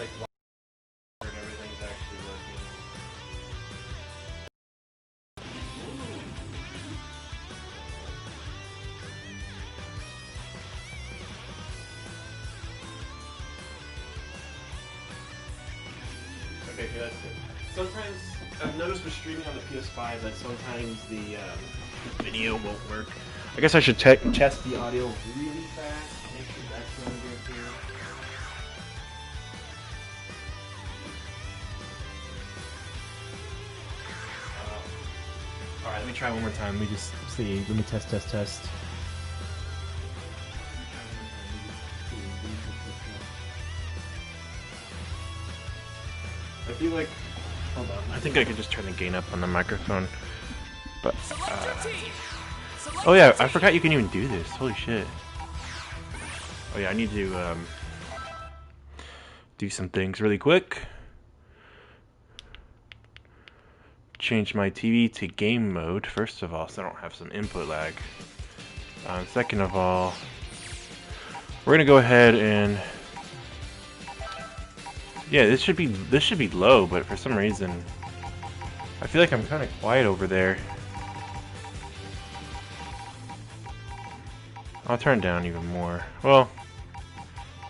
like and everything's actually working. Okay, that's good. Sometimes I've noticed with streaming on the PS5 that sometimes the video won't work. I guess I should test the audio really fast. Make sure that's going good here. Alright, let me try one more time. Let me just see. Let me test. I feel like... Hold on. I think I could just turn the gain up on the microphone. But, oh yeah, I forgot you can even do this. Holy shit. Oh yeah, I need to, do some things really quick. Change my TV to game mode, first of all, so I don't have some input lag. Second of all, we're gonna go ahead and... Yeah, this should be low, but for some reason, I feel like I'm kind of quiet over there. I'll turn it down even more. Well,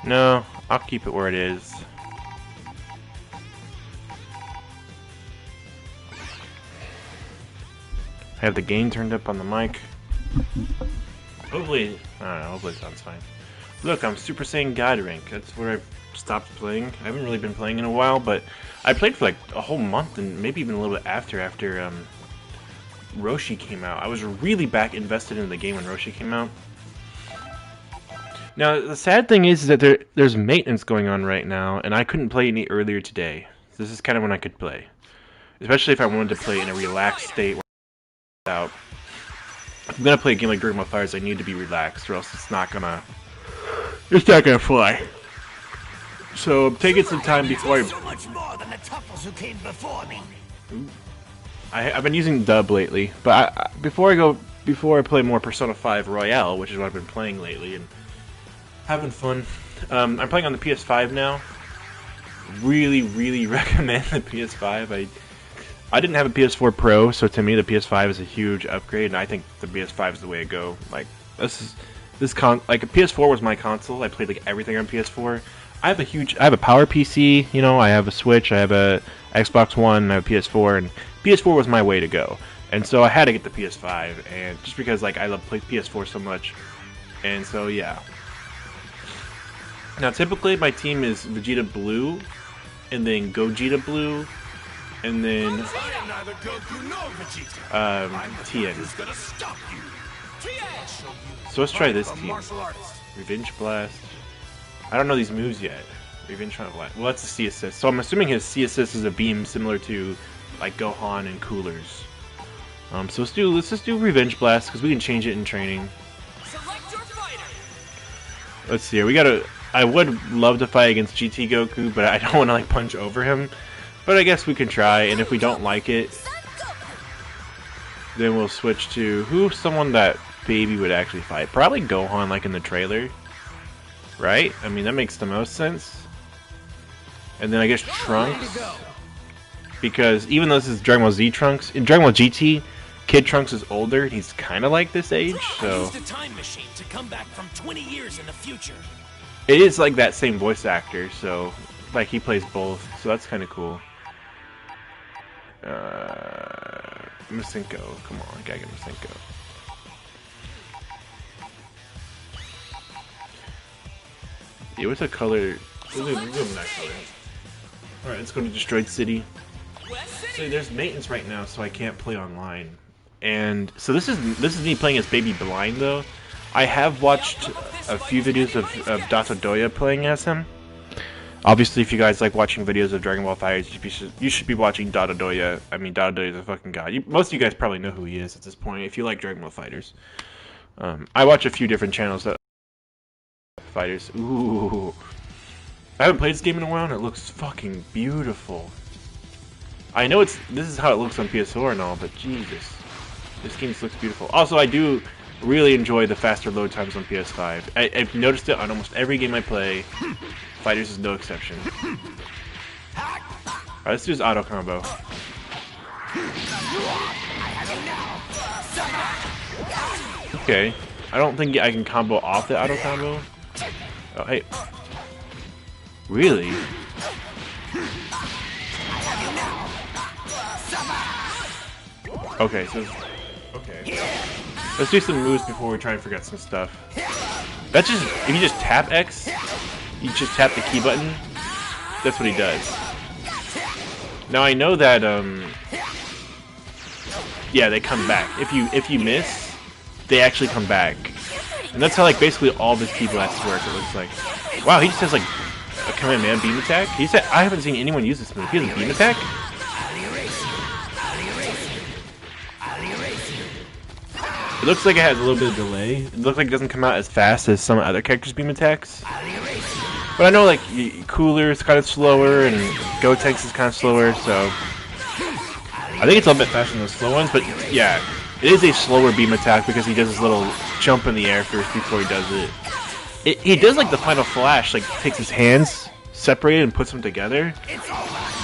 no, I'll keep it where it is. I have the gain turned up on the mic. Hopefully, I don't know, hopefully it sounds fine. Look, I'm Super Saiyan God rank. That's where I've stopped playing. I haven't really been playing in a while, but I played for like a whole month and maybe even a little bit after Roshi came out. I was really back invested in the game when Roshi came out. Now, the sad thing is that there's maintenance going on right now, and I couldn't play any earlier today. This is kind of when I could play. Especially if I wanted to play in a relaxed state. Out. If I'm gonna play a game like Dragon Ball FighterZ, I need to be relaxed, or else it's not gonna fly. So I'm taking some time before I... So much more than the Tuffles who came before me. I've been using dub lately, but before I play more Persona 5 Royale, which is what I've been playing lately, and having fun. I'm playing on the PS5 now. Really recommend the PS5. I didn't have a PS4 Pro, so to me the PS5 is a huge upgrade, and I think the PS5 is the way to go. Like like a PS4 was my console. I played like everything on PS4. I have a power PC. You know, I have a Switch. I have a Xbox One. I have a PS4, and PS4 was my way to go. And so I had to get the PS5, and just because like I love play PS4 so much, and so yeah. Now typically my team is Vegeta Blue, and then Gogeta Blue. And then Tien. So let's try this team. Revenge Blast. I don't know these moves yet. Revenge Blast. Well, that's a C assist. So I'm assuming his C assist is a beam similar to like Gohan and Coolers. So let's just do Revenge Blast because we can change it in training. Let's see here. I would love to fight against GT Goku, but I don't want to like punch over him. But I guess we can try, and if we don't like it, then we'll switch to someone that Baby would actually fight. Probably Gohan, like in the trailer. Right? I mean, that makes the most sense. And then I guess Trunks. Because even though this is Dragon Ball Z Trunks, in Dragon Ball GT, Kid Trunks is older, and he's kind of like this age, so... I used a time machine to come back from 20 years in the future. It is like that same voice actor, so... Like, he plays both, so that's kind of cool. Masenko. Come on, I gotta get Masenko. Yeah, what's a color? Let's go with that color. Alright, let's go to Destroyed City. So there's maintenance right now, so I can't play online. And so this is me playing as Baby Blind though. I have watched a few videos of Dotodoya playing as him. Obviously, if you guys like watching videos of Dragon Ball FighterZ, you should be watching Dotodoya. I mean, Dotodoya is a fucking god. Most of you guys probably know who he is at this point, if you like Dragon Ball FighterZ. I watch a few different channels that fighters. Ooh. I haven't played this game in a while, and it looks fucking beautiful. I know this is how it looks on PS4 and all, but Jesus. This game just looks beautiful. Also, I do really enjoy the faster load times on PS5. I've noticed it on almost every game I play. FighterZ is no exception. Alright, let's do this auto combo. Okay. I don't think I can combo off the auto combo. Oh, hey. Really? Okay, so... Okay. Let's do some moves before we try and forget some stuff. That's just... If you just tap X, you just tap the key button, that's what he does. Now I know that, yeah, they come back. If you miss, they actually come back. And that's how, like, basically all of his key blasts work, it looks like. Wow, he just has, like, a Kamehameha beam attack? He said, I haven't seen anyone use this move. He has a beam attack? It looks like it has a little bit of delay. It looks like it doesn't come out as fast as some other characters' beam attacks. But I know, like, Cooler is kind of slower, and Gotenks is kind of slower, so... I think it's a little bit faster than those slow ones, but yeah, it is a slower beam attack because he does this little jump in the air first before he does it. He does, like, the final flash, like, takes his hands separated and puts them together,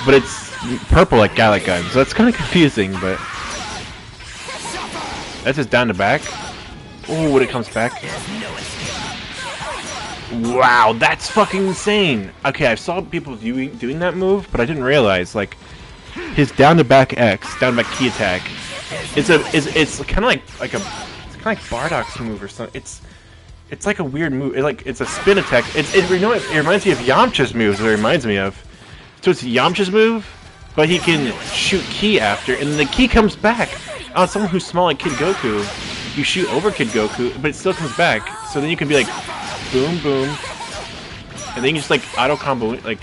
but it's purple like Gallic Gun, so that's kind of confusing, but... That's just down to back. Oh, when it comes back. Wow, that's fucking insane. Okay, I saw people doing that move, but I didn't realize, like, his down to back X, down to back key attack. It's kind of like Bardock's move or something. It's like a weird move. It's a spin attack. It reminds me of Yamcha's moves. It reminds me of. So it's Yamcha's move, but he can shoot ki after, and the ki comes back. On someone who's small like Kid Goku, you shoot over Kid Goku, but it still comes back. So then you can be like, boom, boom, and then you just like auto combo. Like,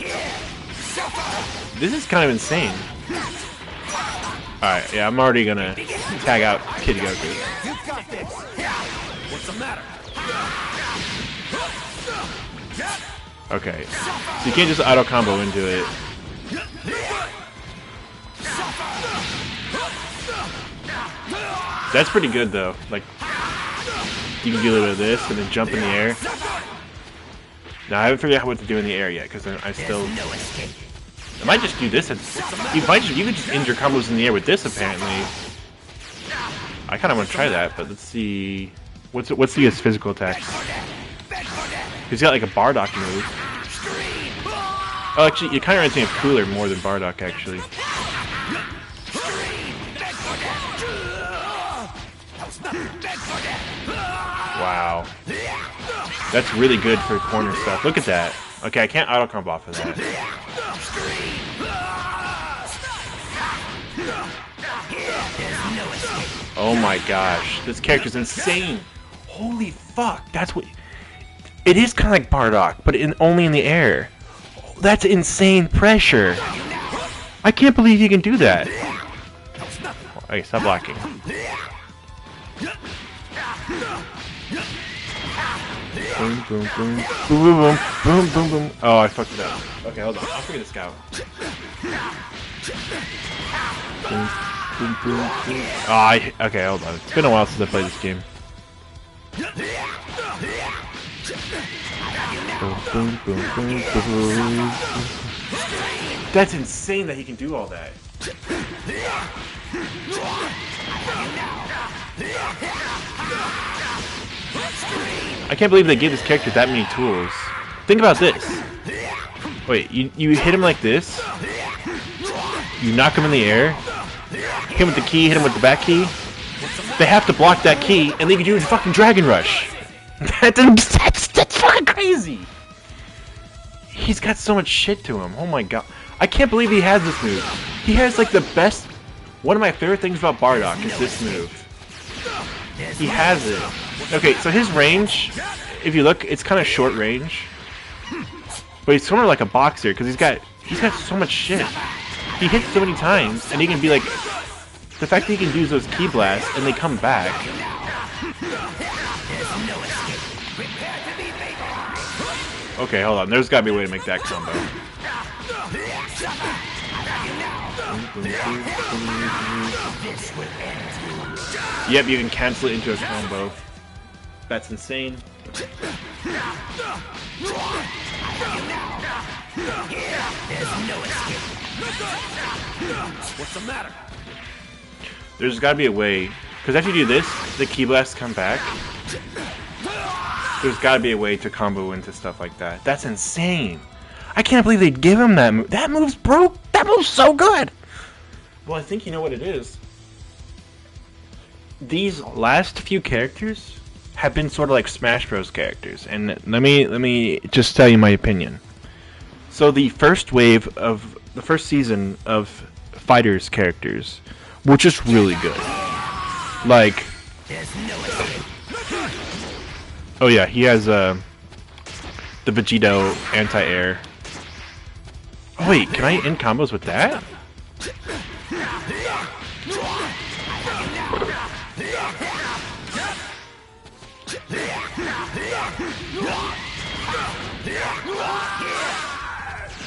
this is kind of insane. All right, yeah, I'm already gonna tag out Kid Goku. You got this. What's the matter? Okay, so you can't just auto combo into it. That's pretty good though. Like, you can do a little bit of this and then jump in the air. Now I haven't figured out what to do in the air yet because I still. I might just do this. You could just end your combos in the air with this apparently. I kind of want to try that, but let's see. What's his physical attacks? He's got like a Bardock move. Oh, actually, it kind of reminds me of Cooler more than Bardock actually. Wow. That's really good for corner stuff. Look at that. Okay, I can't auto combo off of that. Oh my gosh. This character's insane. Holy fuck. That's what... It is kind of like Bardock, but only in the air. That's insane pressure. I can't believe you can do that. Okay, stop blocking. Boom, boom, boom, boom, boom, boom, boom, boom. Oh, I fucked it up. Okay, hold on. I'll figure this out. Boom, boom, boom, boom. Oh, okay, hold on. It's been a while since I played this game. Boom, boom, boom, boom, boom. That's insane that he can do all that. I can't believe they gave this character that many tools. Think about this. Wait, you hit him like this. You knock him in the air. Hit him with the key, hit him with the back key. They have to block that key, and they can do a fucking Dragon Rush. That's fucking crazy. He's got so much shit to him. Oh my god. I can't believe he has this move. He has like the best... One of my favorite things about Bardock is this move. He has it. Okay, so his range, if you look, it's kind of short range. But he's sort of like a boxer because he's got so much shit. He hits so many times, and he can be like... The fact that he can do those key blasts and they come back. Okay, hold on. There's got to be a way to make that combo. Yep, you can cancel it into a combo. That's insane. What's the matter? There's gotta be a way, because after you do this, the key blasts come back. There's gotta be a way to combo into stuff like that. That's insane. I can't believe they'd give him that move. That move's broke. That move's so good. Well, I think you know what it is. These last few characters have been sort of like Smash Bros. Characters, and let me just tell you my opinion. So the first wave of the first season of FighterZ characters were just really good. Like, oh yeah, he has the Vegito anti-air. Oh wait, can I end combos with that?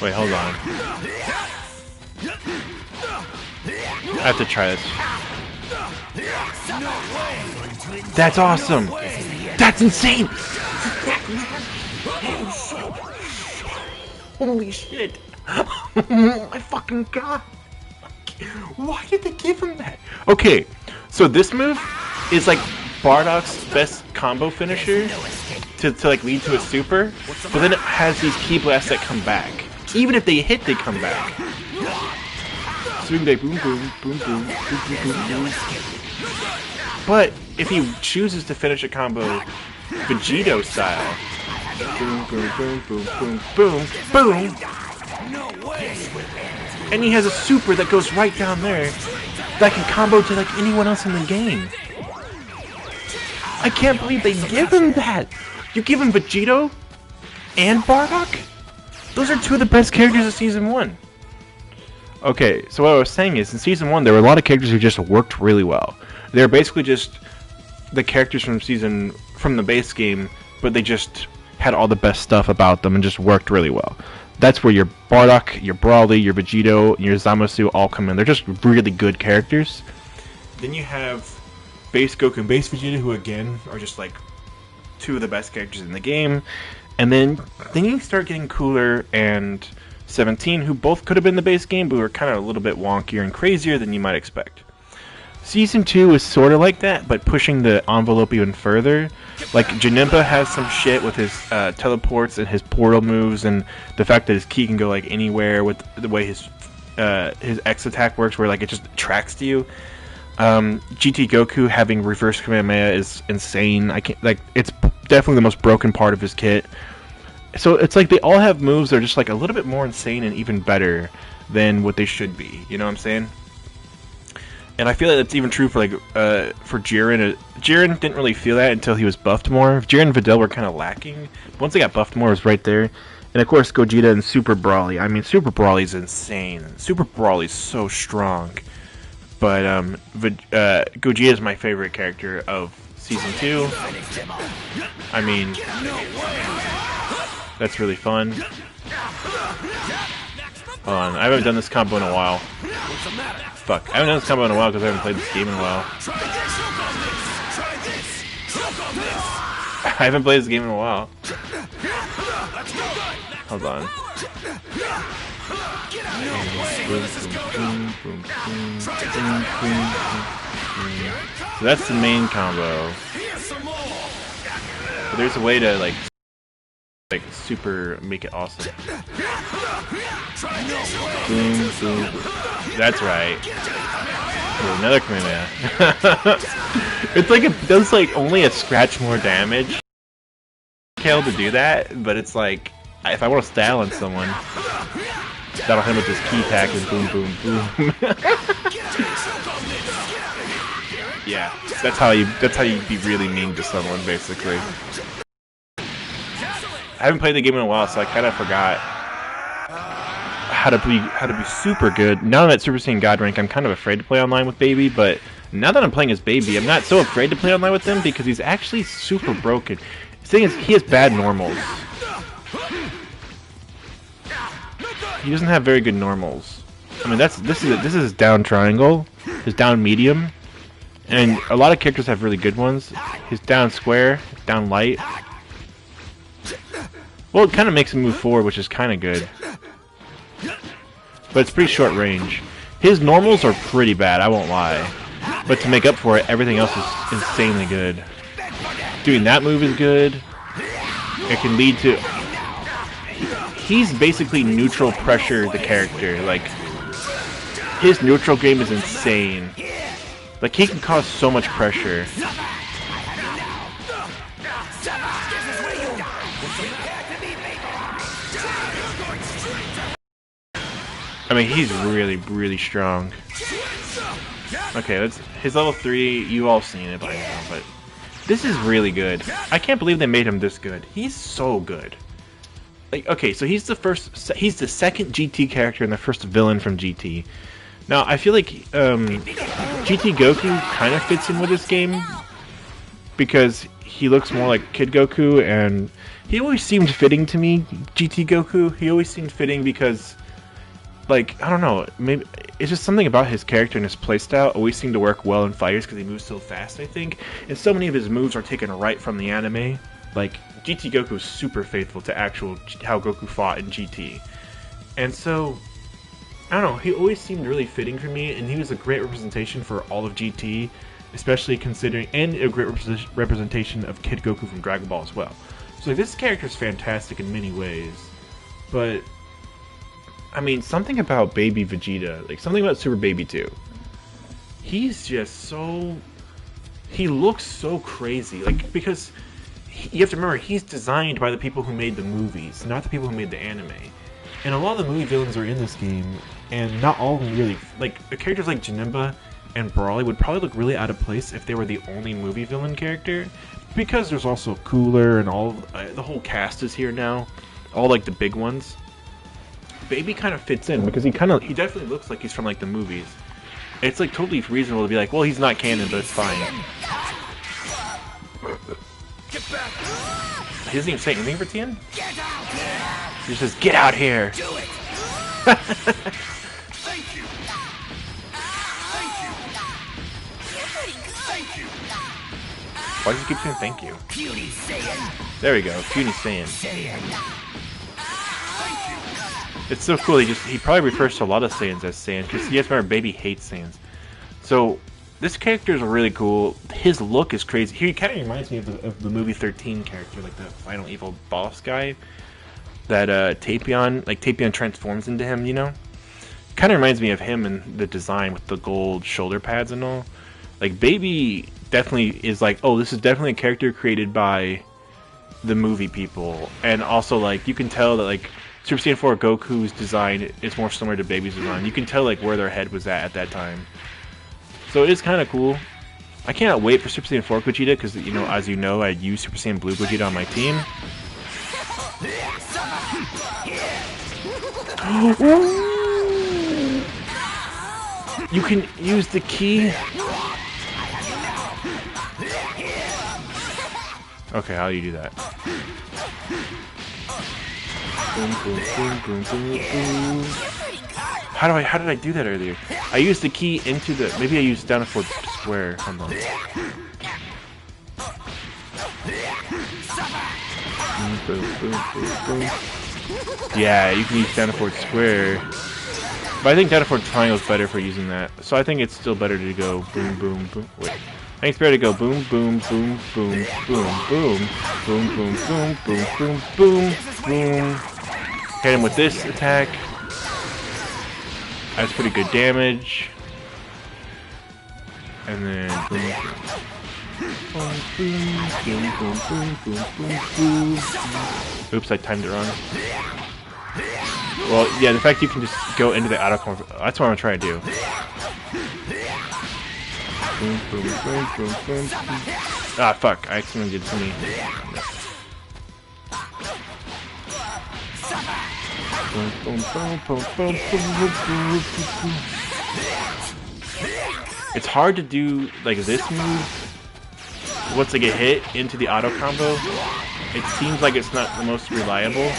Wait, hold on. I have to try this. That's awesome! That's insane! Holy shit! Oh my fucking god! Why did they give him that? Okay, so this move is like Bardock's best combo finisher to like lead to a super, but then it has these key blasts that come back. Even if they hit, they come back. Swing back, boom, boom, boom, boom, boom, boom, boom, boom. But if he chooses to finish a combo Vegito style, boom, boom, boom, boom, boom, boom, boom, and he has a super that goes right down there that can combo to like anyone else in the game. I can't believe they give him that. You give him Vegito and Bardock? Those are two of the best characters of Season 1. Okay, so what I was saying is, in Season 1, there were a lot of characters who just worked really well. They're basically just the characters from the base game, but they just had all the best stuff about them and just worked really well. That's where your Bardock, your Brawly, your Vegito, and your Zamasu all come in. They're just really good characters. Then you have base Goku and base Vegeta, who again are just like two of the best characters in the game. And then you start getting Cooler and 17, who both could have been the base game, but were kind of a little bit wonkier and crazier than you might expect. Season 2 is sort of like that, but pushing the envelope even further. Like, Janemba has some shit with his teleports and his portal moves, and the fact that his ki can go like anywhere with the way his X attack works, where like it just tracks to you. GT Goku having reverse Kamehameha is insane. It's definitely the most broken part of his kit. So it's like they all have moves that are just like a little bit more insane and even better than what they should be. You know what I'm saying? And I feel like that's even true for like for Jiren. Jiren didn't really feel that until he was buffed more. Jiren and Videl were kind of lacking. Once they got buffed more, it was right there. And of course, Gogeta and Super Brawly. I mean, Super Brawly's insane. Super Brawly's so strong. But Gogeta is my favorite character of Season 2. I mean, that's really fun. Hold on, I haven't done this combo in a while. Fuck, I haven't done this combo in a while because I haven't played this game in a while. I haven't played this game in a while. Hold on. So that's the main combo. But there's a way to like super make it awesome. Boom, boom. That's right. Oh, another Kamehameha. It's like it does like only a scratch more damage. Kill to do that, but it's like if I want to style on someone, that'll hit him with this key attack and boom, boom, boom. Yeah, that's how you be really mean to someone, basically. I haven't played the game in a while, so I kind of forgot how to be super good. Now that I'm at Super Saiyan God rank, I'm kind of afraid to play online with Baby, but now that I'm playing as Baby, I'm not so afraid to play online with him because he's actually super broken. The thing is, he has bad normals. He doesn't have very good normals. I mean, this is his down triangle, his down medium, and a lot of characters have really good ones. His down square, down light. Well, it kind of makes him move forward, which is kind of good. But it's pretty short range. His normals are pretty bad, I won't lie. But to make up for it, everything else is insanely good. Doing that move is good. It can lead to... He's basically neutral pressure the character. Like, his neutral game is insane. Like, he can cause so much pressure. I mean, he's really, really strong. Okay, let's... His level 3, you all seen it by now, but... This is really good. I can't believe they made him this good. He's so good. Like, okay, so he's the second GT character and the first villain from GT. Now, I feel like GT Goku kind of fits in with this game because he looks more like Kid Goku, and he always seemed fitting to me, GT Goku. He always seemed fitting because, like, I don't know, maybe it's just something about his character and his playstyle always seemed to work well in fighters because he moves so fast, I think. And so many of his moves are taken right from the anime. Like, GT Goku is super faithful to actual how Goku fought in GT. And so, I don't know, he always seemed really fitting for me, and he was a great representation for all of GT, especially considering, and a great representation of Kid Goku from Dragon Ball as well. So, like, this character is fantastic in many ways, but... I mean, something about Baby Vegeta, like something about Super Baby 2. He's just so... He looks so crazy, like, because you have to remember, he's designed by the people who made the movies, not the people who made the anime. And a lot of the movie villains are in this game, and not all of them really... Like, the characters like Janemba and Brawly would probably look really out of place if they were the only movie villain character, because there's also Cooler and all... the whole cast is here now, all, like, the big ones. Baby kind of fits in because he definitely looks like he's from like the movies. It's like totally reasonable to be like, well, he's not canon, but it's fine. He doesn't even say anything for Tien. He just says, "Get out here." Do it. Thank you. Thank you. Why does he keep saying thank you? Puny Saiyan. There we go, Puny Saiyan. It's so cool. He probably refers to a lot of Saiyans as Saiyan because you have to remember, Baby hates Saiyans. So this character is really cool. His look is crazy. He kind of reminds me of the movie 13 character, like the final evil boss guy that Tapion transforms into him. You know, kind of reminds me of him in the design with the gold shoulder pads and all. Like Baby definitely is like, oh, this is definitely a character created by the movie people, and also like you can tell that like. Super Saiyan 4 Goku's design is more similar to Baby's design. You can tell like where their head was at that time. So it is kind of cool. I cannot wait for Super Saiyan 4 Gogeta because, you know, as you know, I use Super Saiyan Blue Gogeta on my team. You can use the key. Okay, how do you do that? Boom, boom, boom, boom, boom, boom. How did I do that earlier? I used the key into the... Maybe I used down forward square. Hold on. Boom, boom, boom, boom. Yeah, you can use down forward square. But I think down forward triangle is better for using that. So I think it's still better to go boom, boom, boom. Wait. I think it's better to go boom, boom, boom, boom, boom, boom, boom, boom, boom, boom, boom, boom, boom. Hit him with this attack. That's pretty good damage. And then boom, boom, boom, boom, boom, boom, boom, boom. Oops, I timed it wrong. Well, yeah, the fact you can just go into the auto combo, that's what I'm gonna try to do. Boom, boom, boom, boom, boom, boom. Ah, fuck, I accidentally did something. Boom, boom, boom, boom, boom, boom, boom, boom. It's hard to do like this move once I get hit into the auto combo. It seems like it's not the most reliable.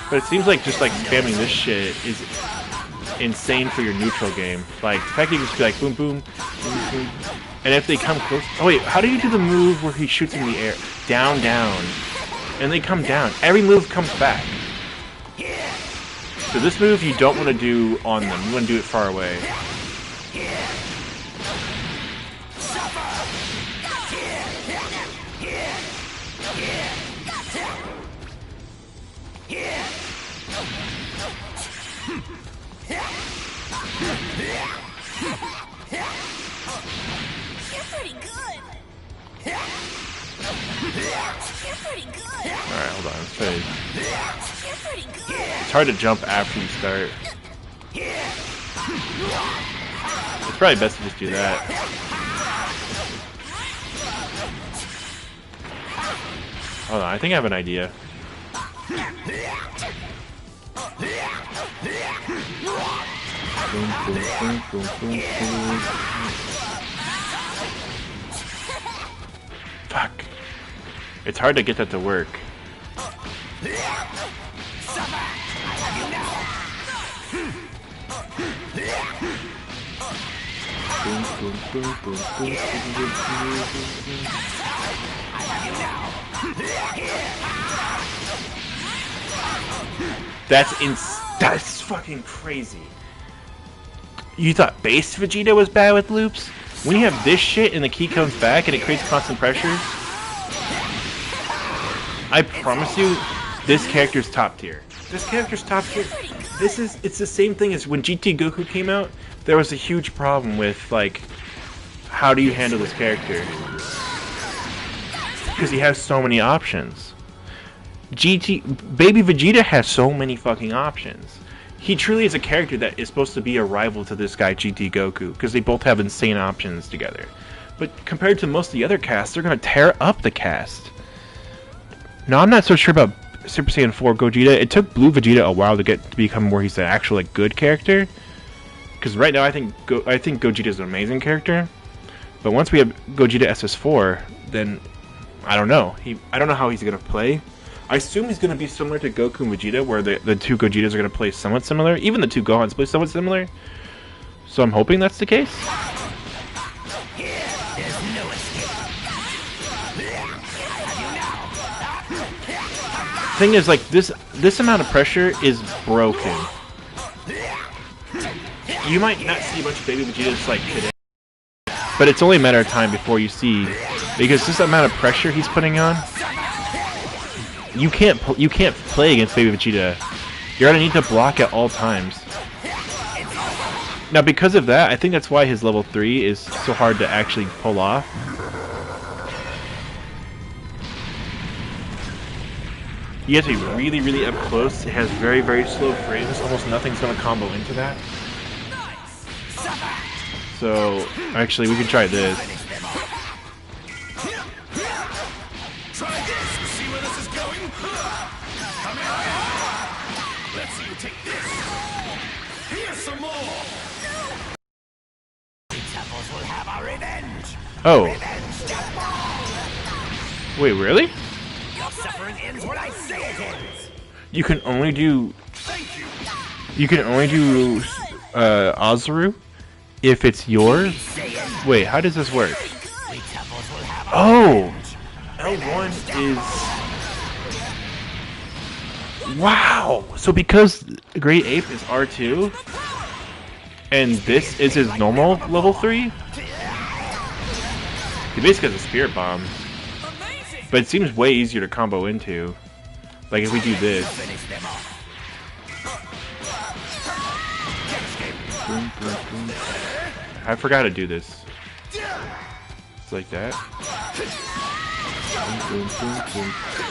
But it seems like just like spamming this shit is insane for your neutral game. Like the fact that you just be like boom boom boom boom And if they come close... Oh wait, how do you do the move where he shoots in the air? Down, down. And they come down. Every move comes back. So this move you don't want to do on them. You want to do it far away. Alright, hold on. Let's fade. It's hard to jump after you start. It's probably best to just do that. Hold on, I think I have an idea. Fuck. It's hard to get that to work. That's fucking crazy. You thought base Vegeta was bad with loops? When you have this shit and the key comes back and it creates constant pressure, I promise you, this character's top tier. This character's top tier. It's the same thing as when GT Goku came out. There was a huge problem with, like, how do you handle this character? Because he has so many options. Baby Vegeta has so many fucking options. He truly is a character that is supposed to be a rival to this guy GT Goku, because they both have insane options together. But compared to most of the other casts, they're going to tear up the cast. Now, I'm not so sure about Super Saiyan 4 Gogeta. It took Blue Vegeta a while to become where he's an actual, like, good character. Because right now, I think Gogeta is an amazing character. But once we have Gogeta SS4, then I don't know. I don't know how he's gonna play. I assume he's gonna be similar to Goku and Vegeta, where the two Gogetas are gonna play somewhat similar. Even the two Gohans play somewhat similar. So I'm hoping that's the case. Thing is, like, this amount of pressure is broken. You might not see a bunch of baby Vegetas like today, but it's only a matter of time before you see, because this amount of pressure he's putting on, you can't play against baby Vegeta. You're gonna need to block at all times. Now, because of that, I think that's why his level 3 is so hard to actually pull off. You have to be really, really up close. It has very, very slow frames. Almost nothing's going to combo into that. So, actually, we can try this. See where this is going? Come here. Let's see you take this. Here's some more. Devils will have our revenge. Oh. Wait, really? Your suffering ends when I say it ends. You can only do Azuru if it's yours? Wait, how does this work? Oh! L1 is... Wow! So because Great Ape is R2, and this is his normal level 3? He basically has a Spirit Bomb. But it seems way easier to combo into. Like if we do this. I forgot to do this. It's like that.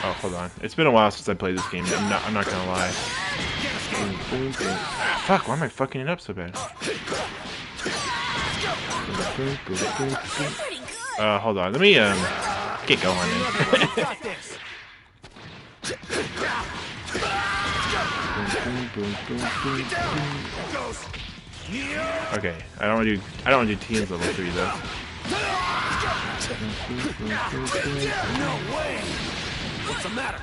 Oh, hold on. It's been a while since I played this game. I'm not gonna lie. Fuck, why am I fucking it up so bad? Hold on. Let me get going. Okay, I don't want to do Teen's level 3 though. No way. What's the matter?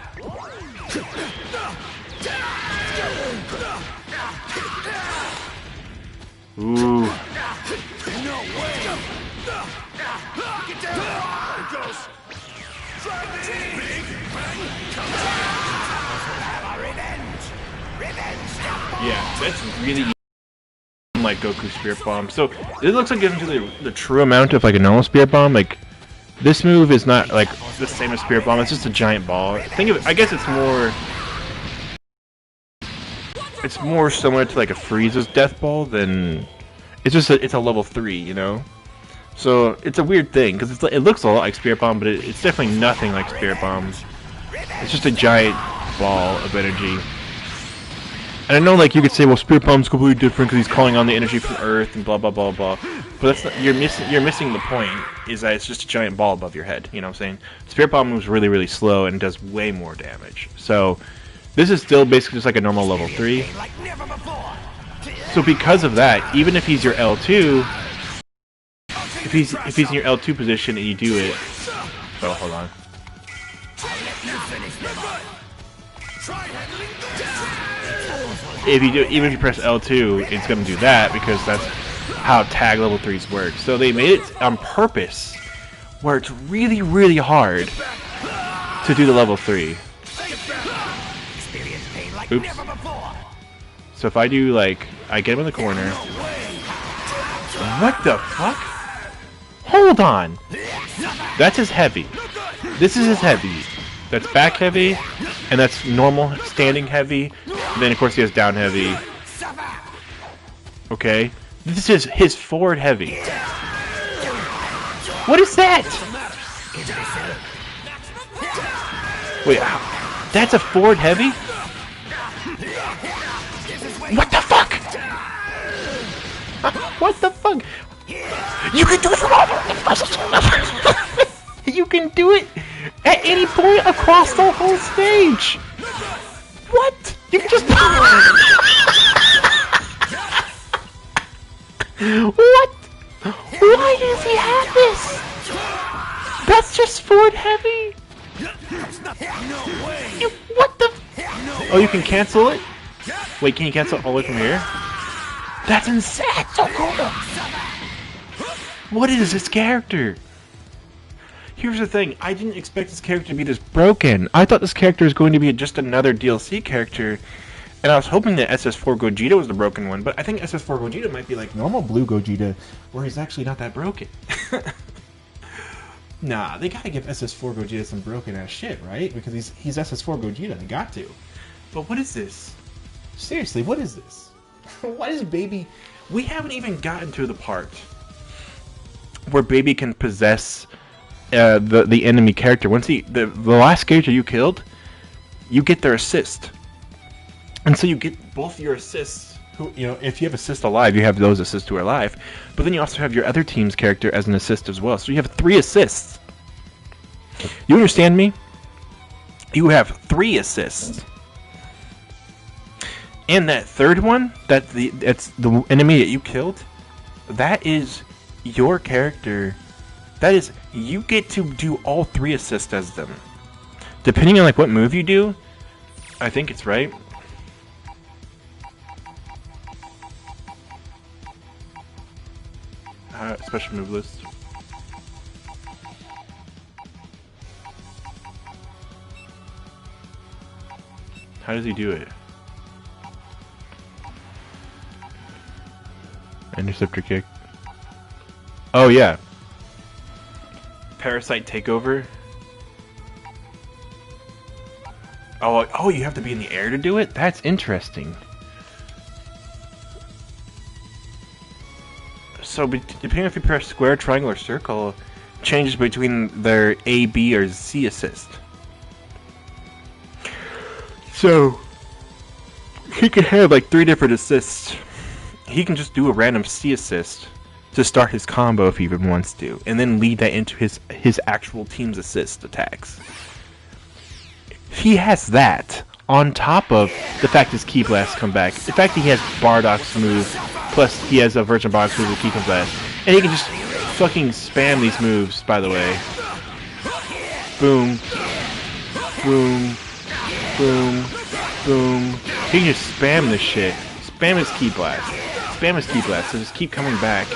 Ooh. No way. Yeah, that's really like Goku Spirit Bomb. So it looks like getting to the true amount of like a normal Spirit Bomb. Like this move is not like the same as Spirit Bomb. It's just a giant ball. Think of it. I guess it's more similar to like a Frieza's Death Ball than it's just it's a level 3, you know. So it's a weird thing because it looks a lot like Spirit Bomb, but it's definitely nothing like Spirit Bomb. It's just a giant ball of energy. And I know, like, you could say, well, Spirit Bomb's completely different because he's calling on the energy from Earth and blah blah blah blah. But that's not, you're missing the point. Is that it's just a giant ball above your head. You know what I'm saying? Spirit Bomb moves really really slow and does way more damage. So this is still basically just like a normal level 3. So because of that, even if he's your L2, if he's in your L2 position and you do it, oh hold on. If you do, even if you press L2, it's going to do that because that's how tag level 3s work. So they made it on purpose, where it's really, really hard to do the level 3. Oops. So if I do like, I get him in the corner. What the fuck? Hold on. That's his heavy. This is his heavy. That's back heavy, and that's normal standing heavy. And then of course he has down heavy. Okay, this is his forward heavy. What is that? Wait, that's a forward heavy? What the fuck? What the fuck? You can do it from all. You can do it at any point across the whole stage. What? You can just. What? Why does he have this? That's just forward heavy. What the? Oh, you can cancel it? Wait, can you cancel it all the way from here? That's insane. So cool. What is this character? Here's the thing, I didn't expect this character to be this broken. I thought this character was going to be just another DLC character, and I was hoping that SS4 Gogeta was the broken one, but I think SS4 Gogeta might be like normal blue Gogeta, where he's actually not that broken. Nah, they gotta give SS4 Gogeta some broken ass shit, right? Because he's SS4 Gogeta, they got to. But what is this? Seriously, what is this? What is Baby? We haven't even gotten to the part where Baby can possess the enemy character. Once the last character you killed, you get their assist, and so you get both your assists. Who, you know, if you have assist alive, you have those assists who are alive, but then you also have your other team's character as an assist as well. So you have 3 assists. You understand me? You have 3 assists, and that third one, that's the enemy that you killed. That is your character. That is, you get to do all 3 assists as them. Depending on like what move you do, I think it's right. Special move list. How does he do it? Interceptor kick. Oh yeah. Parasite takeover. Oh, you have to be in the air to do it? That's interesting. So, depending if you press square, triangle, or circle, changes between their A, B, or C assist. So, he can have like 3 different assists. He can just do a random C assist to start his combo if he even wants to, and then lead that into his actual team's assist attacks. He has that on top of the fact his Ki Blast come back. The fact that he has Bardock's move, plus he has a Virgin Bardock's move with Ki Blast, and he can just fucking spam these moves. By the way, boom, boom, boom, boom. He can just spam this shit. Spam his Ki Blast. Spam his Ki Blast. So just keep coming back.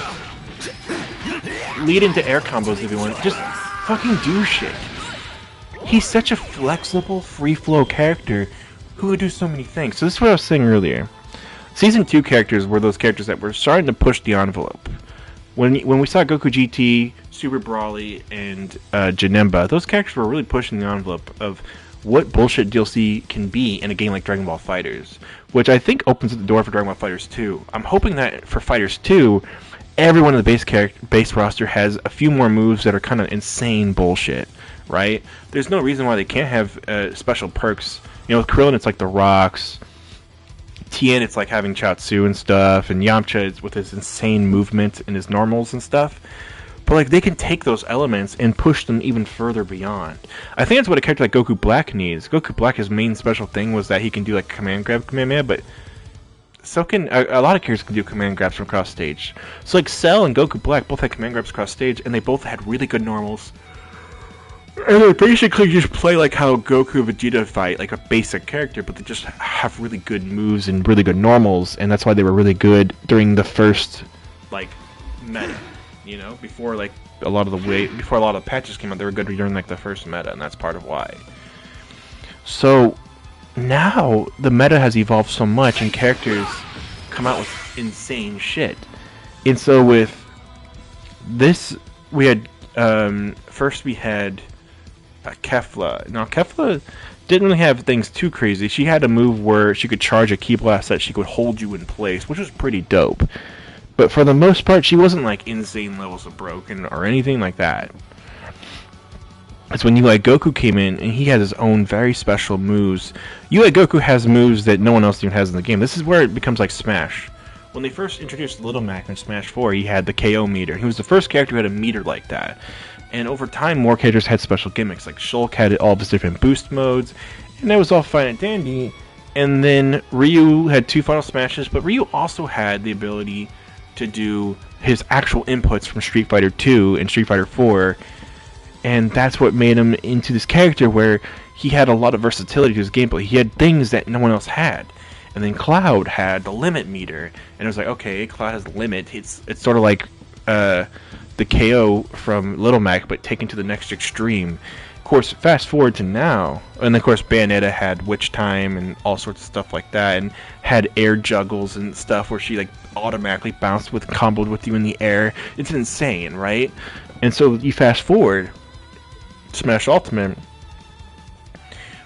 Lead into air combos if you want. Just fucking do shit. he's such a flexible, free-flow character who would do so many things. So this is what I was saying earlier. Season 2 characters were those characters that were starting to push the envelope. When we saw Goku GT, Super Brawly, and Janemba, those characters were really pushing the envelope of what bullshit DLC can be in a game like Dragon Ball FighterZ, which I think opens the door for Dragon Ball FighterZ 2. I'm hoping that for FighterZ 2, everyone in the base roster has a few more moves that are kind of insane bullshit, right? There's no reason why they can't have special perks. You know, with Krillin, it's like the rocks. Tien, it's like having Chaozu and stuff, and Yamcha is with his insane movement and his normals and stuff. But like they can take those elements and push them even further beyond. I think that's what a character like Goku Black needs. Goku Black, his main special thing was that he can do like command grab Kamehameha, but so can a lot of characters can do command grabs from cross stage. So like Cell and Goku Black both had command grabs cross stage, and they both had really good normals. And they basically just play like how Goku and Vegeta fight, like a basic character, but they just have really good moves and really good normals, and that's why they were really good during the first like meta. You know, before like a lot of the patches came out, they were good during like the first meta, and that's part of why. So now the meta has evolved so much, and characters come out with insane shit. And so with this, we had first we had Kefla. Now Kefla didn't really have things too crazy. She had a move where she could charge a Ki Blast that she could hold you in place, which was pretty dope. But for the most part, she wasn't like insane levels of broken or anything like that. It's when UI Goku came in and he had his own very special moves. UI Goku has moves that no one else even has in the game. This is where it becomes like Smash. When they first introduced Little Mac in Smash 4, he had the KO meter. He was the first character who had a meter like that. And over time, more characters had special gimmicks. Like Shulk had all of his different boost modes, and that was all fine and dandy. And then Ryu had 2 Final Smashes, but Ryu also had the ability to do his actual inputs from Street Fighter 2 and Street Fighter 4, and that's what made him into this character where he had a lot of versatility to his gameplay. He had things that no one else had. And then Cloud had the limit meter, and it was like, okay, Cloud has the limit. It's sort of like the KO from Little Mac, but taken to the next extreme. Of course, fast forward to now, and of course Bayonetta had Witch Time and all sorts of stuff like that, and had air juggles and stuff where she like automatically bounced with comboed with you in the air. It's insane, right? And so you fast forward Smash Ultimate,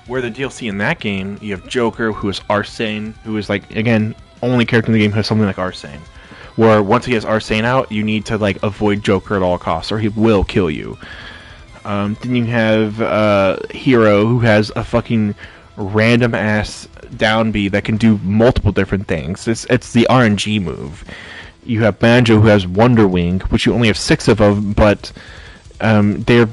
where the DLC in that game, you have Joker, who is Arsane, who is like, again, only character in the game who has something like Arsane. Where once he has Arsane out, you need to like avoid Joker at all costs, or he will kill you. Then you have Hero, who has a fucking random ass down B that can do multiple different things. It's the RNG move. You have Banjo, who has Wonder Wing, which you only have 6 of them, but they're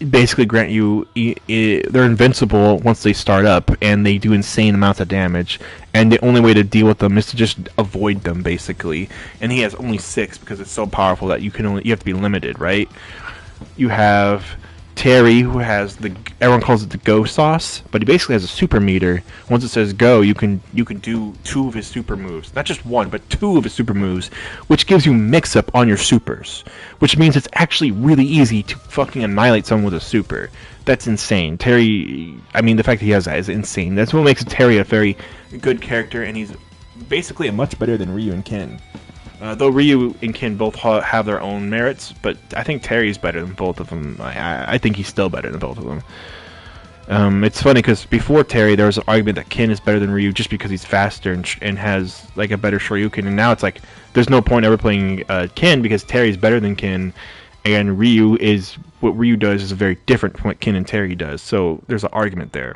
basically grant you they're invincible once they start up, and they do insane amounts of damage, and the only way to deal with them is to just avoid them basically. And he has only 6 because it's so powerful that you have to be limited, right? You have Terry, who has everyone calls it the Go Sauce, but he basically has a super meter. Once it says go, you can do 2 of his super moves. Not just 1, but 2 of his super moves, which gives you mix-up on your supers. Which means it's actually really easy to fucking annihilate someone with a super. That's insane. Terry, I mean, the fact that he has that is insane. That's what makes Terry a very good character, and he's basically a much better than Ryu and Ken. Though Ryu and Ken both have their own merits, but I think Terry's better than both of them. I think he's still better than both of them. It's funny because before Terry, there was an argument that Ken is better than Ryu just because he's faster and has like a better Shoryuken, and now it's like there's no point ever playing Ken because Terry's better than Ken, and what Ryu does is very different from what Ken and Terry does. So there's an argument there.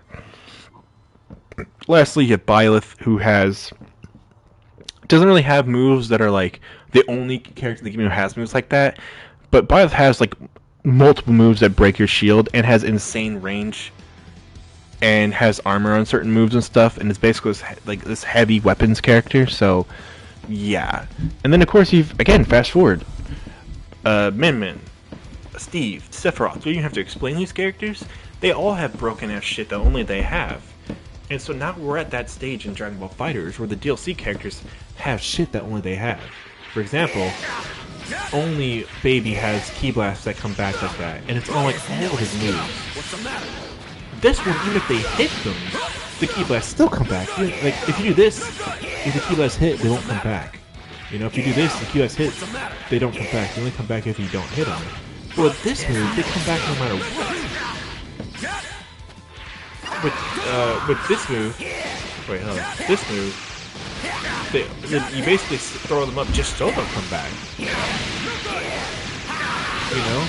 Lastly, you have Byleth, who doesn't really have moves that are like the only character in the game who has moves like that, but Byleth has like multiple moves that break your shield and has insane range and has armor on certain moves and stuff, and it's basically this heavy weapons character. So yeah. And then of course you've again fast forward Min, Steve, Sephiroth. Do you have to explain these characters? They all have broken ass shit that only they have. And so now we're at that stage in Dragon Ball FighterZ where the DLC characters have shit that only they have. For example, only Baby has Ki Blasts that come back like that, and it's on like all of his moves. What's the matter? this one, even if they hit them, the Ki Blasts still come back. Like, if you do this, if the Ki Blasts hit, they won't come back. You know, if you do this, the Ki Blasts hit, they don't come back. They only come back if you don't hit them. But with this move, they come back no matter what. With this move, wait, hold on. This move, you basically throw them up just so they'll come back. You know?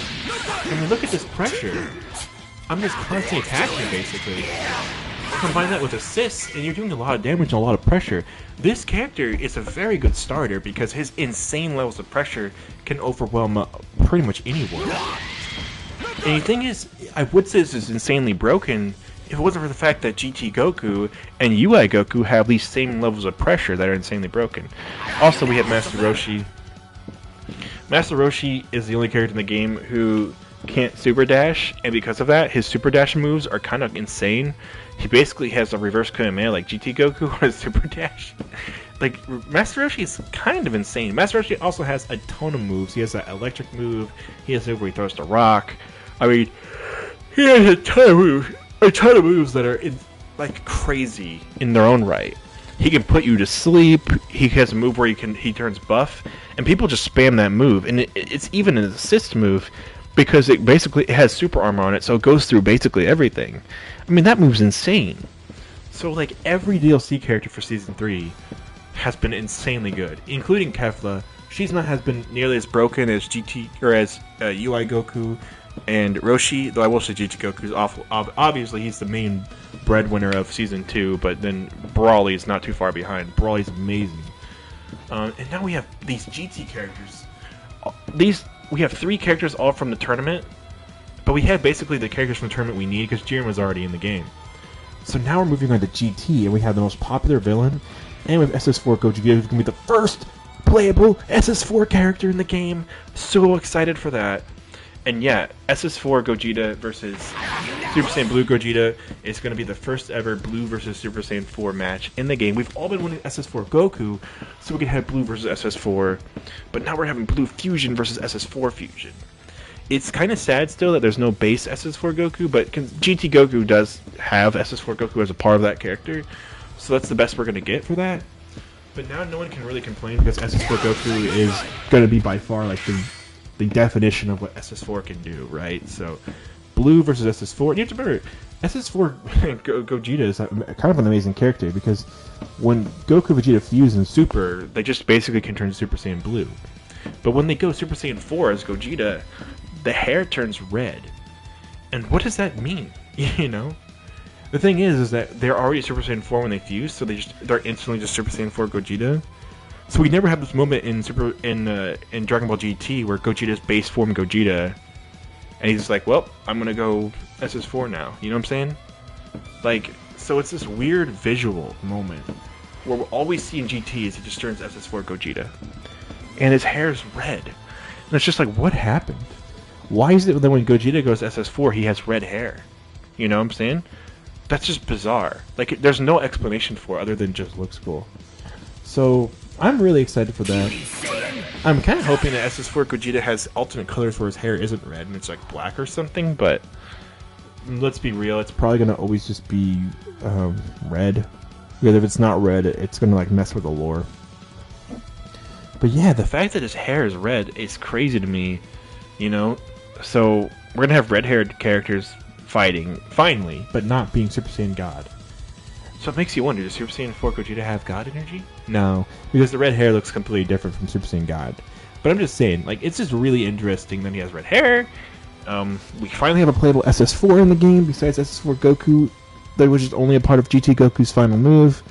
I mean, look at this pressure. I'm just constantly attacking, basically. Combine that with assists, and you're doing a lot of damage and a lot of pressure. This character is a very good starter because his insane levels of pressure can overwhelm pretty much anyone. And the thing is, I would say this is insanely broken if it wasn't for the fact that GT Goku and UI Goku have these same levels of pressure that are insanely broken. Also, we have Master Roshi. Master Roshi is the only character in the game who can't super dash, and because of that, his super dash moves are kind of insane. He basically has a reverse Kamehameha like GT Goku on his super dash. Like, Master Roshi is kind of insane. Master Roshi also has a ton of moves. He has that electric move. He has a move where he throws the rock. I mean, he has a ton of moves that are like crazy in their own right. He can put you to sleep. He has a move where he turns buff, and people just spam that move. And it's even an assist move because it has super armor on it, so it goes through basically everything. I mean, that move's insane. So like every DLC character for Season 3 has been insanely good, including Kefla. She's not has been nearly as broken as GT or as UI Goku and Roshi, though I will say GT Goku is awful. Obviously, he's the main breadwinner of Season 2, but then Brawly is not too far behind. Brawly's amazing. And now we have these GT characters. We have 3 characters all from the tournament, but we have basically the characters from the tournament we need because Jiren was already in the game. So now we're moving on to GT, and we have the most popular villain, and we have SS4 Gogeta, who's going to be the first playable SS4 character in the game. So excited for that. And yeah, SS4 Gogeta versus Super Saiyan Blue Gogeta is going to be the first ever Blue versus Super Saiyan 4 match in the game. We've all been wanting SS4 Goku, so we could have Blue versus SS4, but now we're having Blue Fusion versus SS4 Fusion. It's kind of sad still that there's no base SS4 Goku, but GT Goku does have SS4 Goku as a part of that character, so that's the best we're going to get for that. But now no one can really complain because SS4 Goku is going to be by far like the definition of what SS4 can do, right? So, Blue versus SS4. And you have to remember, SS4 Gogeta is kind of an amazing character because when Goku and Vegeta fuse in Super, they just basically can turn Super Saiyan Blue. But when they go Super Saiyan 4 as Gogeta, the hair turns red. And what does that mean? You know? The thing is that they're already Super Saiyan 4 when they fuse, so they're instantly just Super Saiyan 4 Gogeta. So we never have this moment in Dragon Ball GT where Gogeta's base form Gogeta, and he's like, well, I'm gonna go SS4 now. You know what I'm saying? Like, so it's this weird visual moment where all we see in GT is he just turns SS4 Gogeta, and his hair's red, and it's just like, what happened? Why is it that when Gogeta goes SS4 he has red hair? You know what I'm saying? That's just bizarre. Like, there's no explanation for it other than just looks cool. So I'm really excited for that. I'm kind of hoping that SS4 Gogeta has alternate colors where his hair isn't red and it's like black or something, but let's be real, it's probably going to always just be red. Because if it's not red, it's going to like mess with the lore. But yeah, the fact that his hair is red is crazy to me, you know? So we're going to have red-haired characters fighting, finally, but not being Super Saiyan God. So it makes you wonder, does Super Saiyan 4 Gogeta have God energy? No, because the red hair looks completely different from Super Saiyan God. But I'm just saying, like, it's just really interesting that he has red hair. We finally have a playable SS4 in the game, besides SS4 Goku, that was just only a part of GT Goku's final move.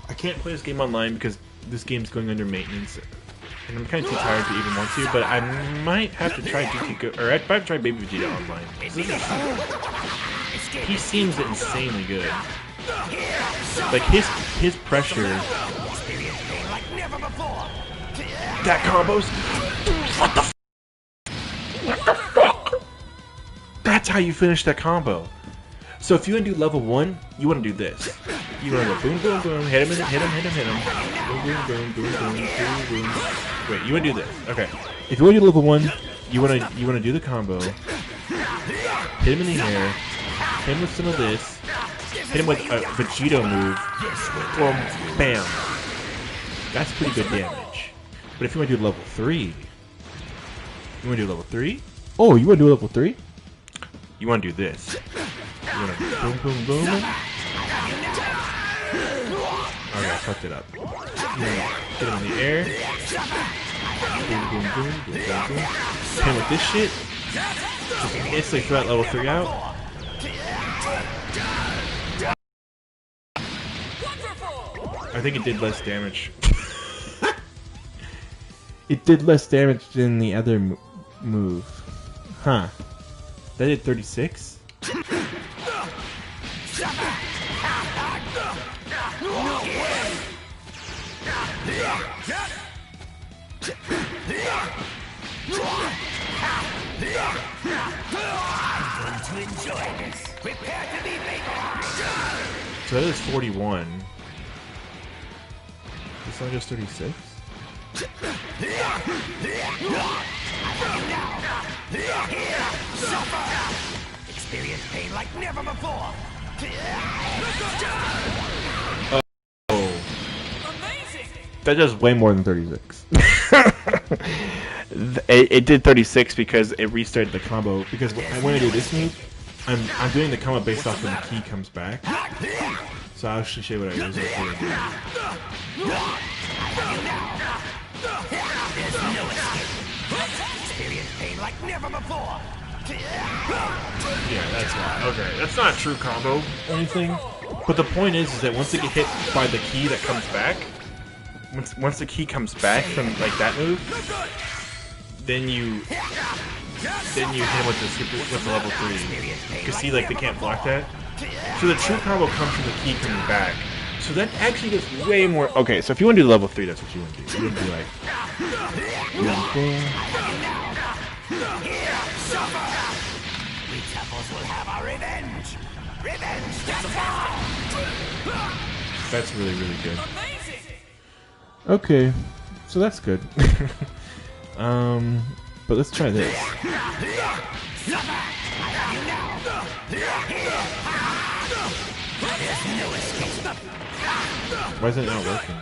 I can't play this game online because this game's going under maintenance, and I'm kind of too tired to even want to, but I might have to try GT Goku, or I might have to try Baby Vegeta online. He seems insanely good. Like his pressure. That combos. What the fuck? That's how you finish that combo. So if you want to do level 1, you want to do this. You want to go boom, boom, boom, hit him, hit him, hit him, hit him. Boom, boom, boom, boom, boom, boom, boom. Wait, you want to do this? Okay. If you want to do level 1, you want to do the combo. hit him in the air, hit him with some of this, hit him with a Vegito move, throw him, bam. That's pretty good damage. But if you want to do level 3, you want to do level 3? Oh, you want to do level 3? You want to do this. You want to boom, boom, boom. Okay, I fucked it up. You want to hit him in the air. Boom, boom, boom, boom, boom, boom. Hit him with this shit. Just instantly throw that level 3 out. I think it did less damage. It did less damage than the other move. Huh. That did 36? To enjoy this. Prepare to be made. So that is 41. This one just 36? Experience pain like never before. Oh. That does way more than 36. It did 36 because it restarted the combo. Because when I do this move, I'm doing the combo based off when the key comes back. So I'll actually show you what I use. Experience pain like never before. Yeah, that's why. Okay, that's not a true combo or anything. But the point is that once they get hit by the key that comes back, once the key comes back from like that move, then you hit him with the level 3. You can see like they can't block that. So the true combo comes from the key coming back. So that actually does way more. Okay, so if you want to do level 3, that's what you want to do. You want to do like boom, boom. We toughers will have our revenge. Revenge. That's really, really good. Okay, so that's good. But let's try this. Why is it not working?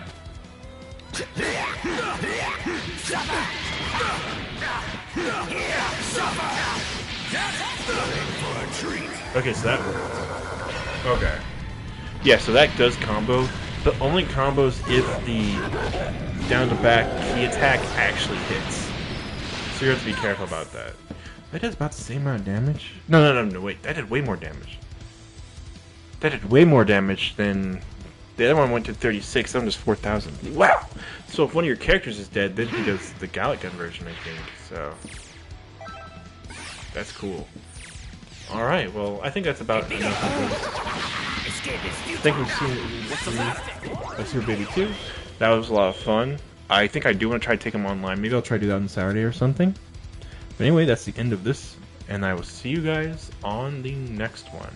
Okay, so that worked. Okay. Yeah, so that does combo, but only combos if the down to back key attack actually hits. So you have to be careful about that. That does about the same amount of damage? No, wait. That did way more damage. That did way more damage than... The other one went to 36, that one was 4,000. Wow! So if one of your characters is dead, then he does the Gallic gun version, I think. So... That's cool. Alright, well, I think that's about enough of this. I think we've seen Baby 2. That was a lot of fun. I think I do want to try to take them online. Maybe I'll try to do that on Saturday or something. But anyway, that's the end of this, and I will see you guys on the next one.